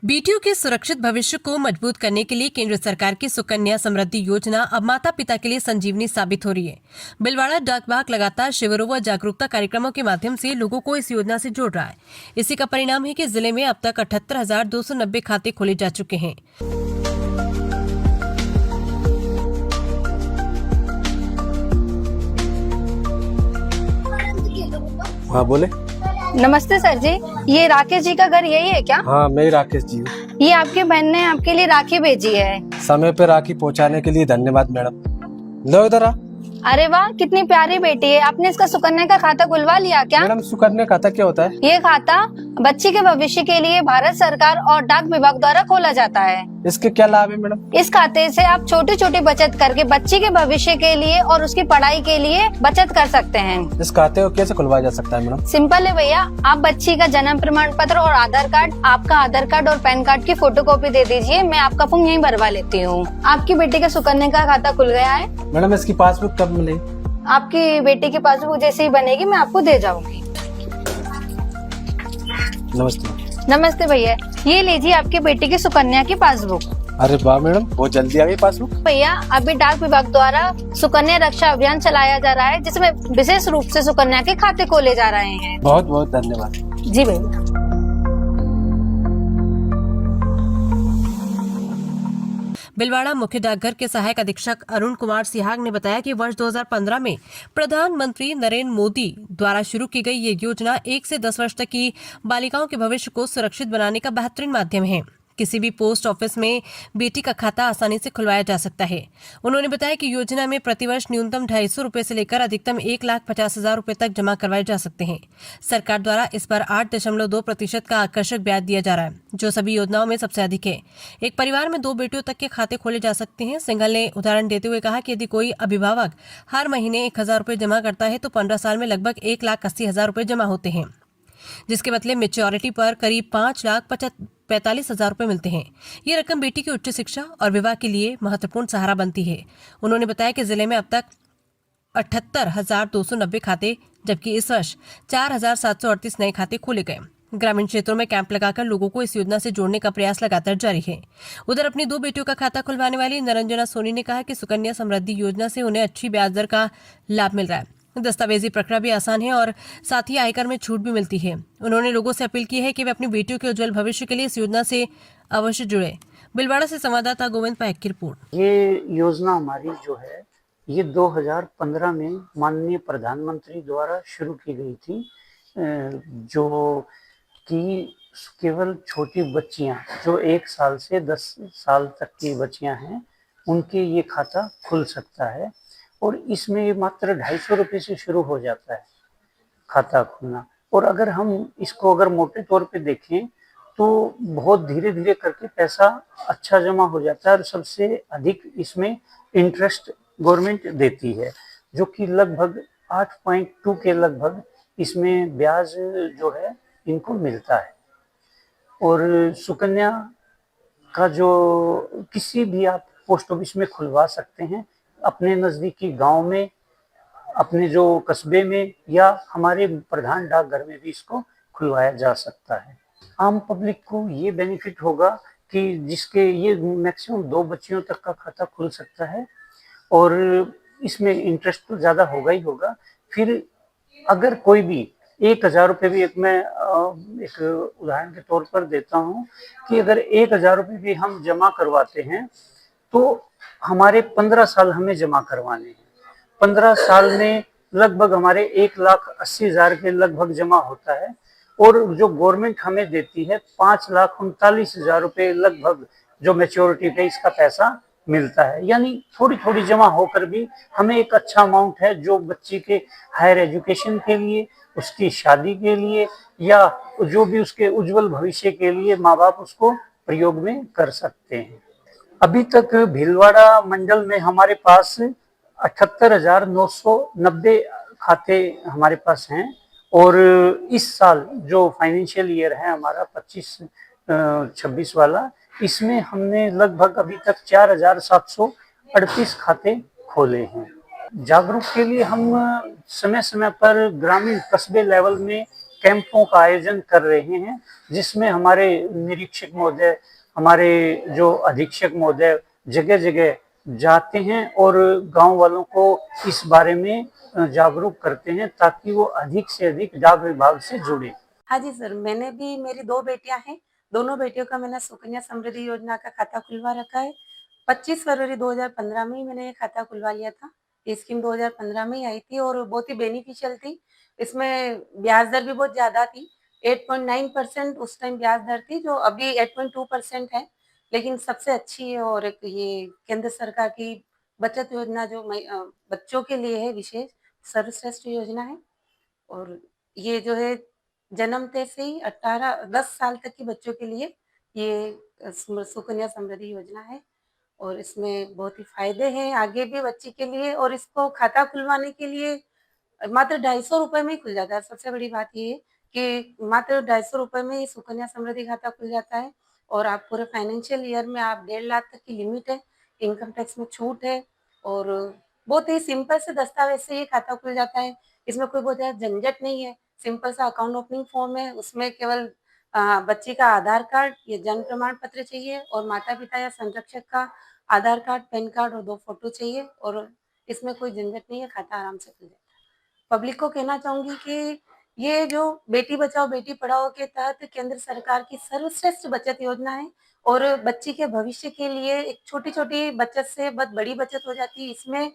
बेटियों के सुरक्षित भविष्य को मजबूत करने के लिए केंद्र सरकार की सुकन्या समृद्धि योजना अब माता पिता के लिए संजीवनी साबित हो रही है। बिलवाड़ा डाक विभाग लगातार शिविरों व जागरूकता कार्यक्रमों के माध्यम से लोगों को इस योजना से जोड़ रहा है। इसी का परिणाम है कि जिले में अब तक 78,290 खाते खोले जा चुके हैं। हाँ बोले। नमस्ते सर जी, ये राकेश जी का घर यही है क्या? हाँ मैं ही राकेश जी हूँ। ये आपकी बहन ने आपके लिए राखी भेजी है। समय पे राखी पहुँचाने के लिए धन्यवाद मैडम। लो इधर आ। अरे वाह, कितनी प्यारी बेटी है। आपने इसका सुकन्या का खाता खुलवा लिया क्या? मैडम सुकन्या खाता क्या होता है? ये खाता बच्ची के भविष्य के लिए भारत सरकार और डाक विभाग द्वारा खोला जाता है। इसके क्या लाभ है मैडम? इस खाते से आप छोटी छोटी बचत करके बच्ची के भविष्य के लिए और उसकी पढ़ाई के लिए बचत कर सकते हैं। इस खाते को कैसे खुलवाया जा सकता है मैडम? सिंपल है भैया, आप बच्ची का जन्म प्रमाण पत्र और आधार कार्ड, आपका आधार कार्ड और पैन कार्ड की फोटोकॉपी दे दीजिए, मैं आपका फॉर्म यहीं भरवा लेती हूँ। आपकी बेटी का सुकन्या का खाता खुल गया है। मैडम इसकी पासबुक कब मिलेगी? आपकी बेटी की पासबुक जैसे ही बनेगी मैं आपको दे जाऊंगी। नमस्ते। नमस्ते भैया, ये लीजिए आपकी बेटी की सुकन्या की पासबुक। अरे वाह मैडम, बहुत जल्दी आ गई पासबुक। भैया, अभी डाक विभाग द्वारा सुकन्या रक्षा अभियान चलाया जा रहा है, जिसमें विशेष रूप से सुकन्या के खाते खोले जा रहे हैं। बहुत बहुत धन्यवाद। जी भैया। बिलवाड़ा मुख्य डाकघर के सहायक अधीक्षक अरुण कुमार सिहाग ने बताया कि वर्ष 2015 में प्रधानमंत्री नरेंद्र मोदी द्वारा शुरू की गई ये योजना 1 से 10 वर्ष तक की बालिकाओं के भविष्य को सुरक्षित बनाने का बेहतरीन माध्यम है। किसी भी पोस्ट ऑफिस में बेटी का खाता आसानी से खुलवाया जा सकता है। उन्होंने बताया कि योजना में प्रतिवर्ष न्यूनतम 250 रुपए से लेकर अधिकतम 1,50,000 रुपए तक जमा करवाए जा सकते हैं। सरकार द्वारा इस पर 8.2% का आकर्षक ब्याज दिया जा रहा है, जो सभी योजनाओं में सबसे अधिक है। एक परिवार में 2 बेटियों तक के खाते खोले जा सकते हैं। सिंघल ने उदाहरण देते हुए कहा कि यदि कोई अभिभावक हर महीने 1,000 रुपए जमा करता है तो 15 साल में लगभग 1,80,000 रुपए जमा होते हैं, जिसके बदले मैच्योरिटी पर करीब 5,45,000 रुपए मिलते हैं। ये रकम बेटी की उच्च शिक्षा और विवाह के लिए महत्वपूर्ण सहारा बनती है। उन्होंने बताया कि जिले में अब तक 78,290 खाते, जबकि इस वर्ष 4,738 नए खाते खोले गए। ग्रामीण क्षेत्रों में कैंप लगाकर लोगों को इस योजना से जोड़ने का प्रयास लगातार जारी है। उधर अपनी 2 बेटियों का खाता खुलवाने वाली निरंजना सोनी ने कहा कि सुकन्या समृद्धि योजना से उन्हें अच्छी ब्याज दर का लाभ मिल रहा है। दस्तावेजी प्रक्रिया भी आसान है और साथ ही आयकर में छूट भी मिलती है। उन्होंने लोगों से अपील की है कि वे अपनी बेटियों के उज्जवल भविष्य के लिए इस योजना से अवश्य जुड़े। बिलवाड़ा से संवाददाता गोविंद पायक की रिपोर्ट। ये योजना हमारी जो है ये 2015 में माननीय प्रधानमंत्री द्वारा शुरू की गई थी, जो कि केवल छोटी बच्चियां जो 1 साल से 10 साल तक की बच्चियां हैं उनके ये खाता खुल सकता है। और इसमें मात्र 250 रुपये से शुरू हो जाता है खाता खुलना। और अगर हम इसको अगर मोटे तौर पे देखें तो बहुत धीरे धीरे करके पैसा अच्छा जमा हो जाता है और सबसे अधिक इसमें इंटरेस्ट गवर्नमेंट देती है, जो कि लगभग 8.2 के लगभग इसमें ब्याज जो है इनको मिलता है। और सुकन्या का जो किसी भी आप पोस्ट ऑफिस में खुलवा सकते हैं, अपने नज़दीकी गांव में, अपने जो कस्बे में, या हमारे प्रधान डाकघर में भी इसको खुलवाया जा सकता है। आम पब्लिक को ये बेनिफिट होगा कि जिसके ये मैक्सिमम 2 बच्चियों तक का खाता खुल सकता है और इसमें इंटरेस्ट तो ज़्यादा होगा ही होगा। फिर अगर कोई भी 1,000 रुपये भी मैं एक उदाहरण के तौर पर देता हूँ कि अगर 1,000 रुपये भी हम जमा करवाते हैं तो हमारे 15 साल हमें जमा करवाने हैं। 15 साल में लगभग हमारे 1,80,000 के लगभग जमा होता है और जो गवर्नमेंट हमें देती है 5,39,000 रुपये लगभग जो मैच्योरिटी पे इसका पैसा मिलता है। यानी थोड़ी थोड़ी जमा होकर भी हमें एक अच्छा अमाउंट है जो बच्ची के हायर एजुकेशन के लिए, उसकी शादी के लिए, या जो भी उसके उज्जवल भविष्य के लिए माँ बाप उसको प्रयोग में कर सकते हैं। अभी तक भीलवाड़ा मंडल में हमारे पास 78,990 खाते हमारे पास हैं और इस साल जो फाइनेंशियल ईयर है हमारा 25-26 वाला, इसमें हमने लगभग अभी तक 4,738 खाते खोले हैं। जागरूक के लिए हम समय समय पर ग्रामीण कस्बे लेवल में कैंपों का आयोजन कर रहे हैं, जिसमें हमारे निरीक्षक महोदय, हमारे जो अधीक्षक महोदय जगह जगह जाते हैं और गांव वालों को इस बारे में जागरूक करते हैं ताकि वो अधिक से अधिक डाक विभाग से जुड़े। हाँ जी सर, मैंने भी, मेरी 2 बेटियाँ हैं, दोनों बेटियों का मैंने सुकन्या समृद्धि योजना का खाता खुलवा रखा है। 25 फरवरी 2015 में ही मैंने ये खाता खुलवा लिया था। ये स्कीम 2015 में ही आई थी और बहुत ही बेनिफिशियल थी। इसमें ब्याज दर भी बहुत ज़्यादा थी, 8.9% उस टाइम ब्याज दर थी, जो अभी 8.2% है। लेकिन सबसे अच्छी है और एक ये केंद्र सरकार की बचत योजना जो बच्चों के लिए है, विशेष सर्वश्रेष्ठ योजना है। और ये जो है जन्मते से ही 10 साल तक के बच्चों के लिए ये सुकन्या समृद्धि योजना है और इसमें बहुत ही फायदे हैं आगे भी बच्ची के लिए। और इसको खाता खुलवाने के लिए मात्र 250 में ही खुल जाता है। सबसे बड़ी बात ये है कि मात्र 250 में ही सुकन्या समृद्धि खाता खुल जाता है और आप पूरे फाइनेंशियल ईयर में आप 1.5 लाख तक की लिमिट है, इनकम टैक्स में छूट है और बहुत ही सिंपल से दस्तावेज से ये खाता खुल जाता है। इसमें कोई बहुत ज़्यादा झंझट नहीं है, सिंपल सा अकाउंट ओपनिंग फॉर्म है, उसमें केवल बच्ची का आधार कार्ड या जन्म प्रमाण पत्र चाहिए और माता-पिता या संरक्षक का आधार कार्ड, पैन कार्ड और 2 फोटो चाहिए और इसमें कोई झंझट नहीं है, खाता आराम से खुल जाता है। पब्लिक को कहना चाहूँगी कि ये जो बेटी बचाओ बेटी पढ़ाओ के तहत केंद्र सरकार की सर्वश्रेष्ठ बचत योजना है और बच्ची के भविष्य के लिए एक छोटी-छोटी बचत से बहुत बड़ी बचत हो जाती है। इसमें